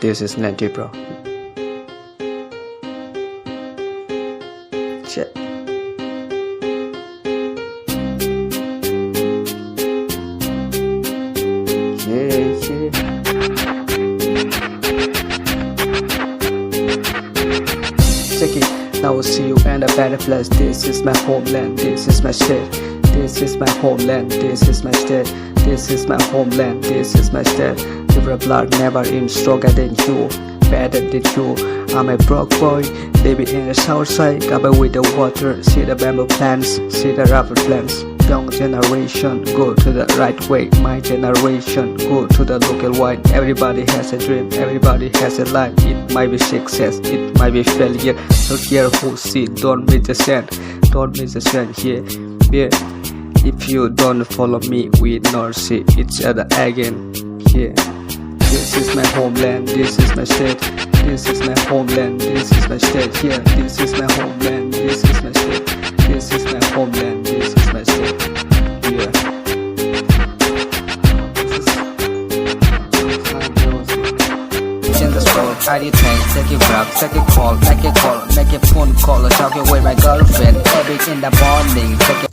This is Milan Tripura. Check. Check it. Now we'll see you in a better place. This is my homeland. This is my state. This is my homeland. This is my state. This is my homeland. This is my state. Your blood never in stronger than you, better than you. I'm a Borok boy, living in the southside, covered with the water. See the bamboo plants, see the rubber plants. Young generation, go to the right way. My generation, go to the local wide. Everybody has a dream, everybody has a life. It might be success, it might be failure. So here who see, don't miss the sand. Don't miss the sand here. If you don't follow me, we not see each other again. Here. This is my homeland, this is my state. This is my homeland, this is my state. Here, this is my homeland, this is my state. This is my homeland, this is my state. Yeah. In the store, I detain, take it grab, take it call, make it phone call, shout away my girlfriend. Every in the morning, take it.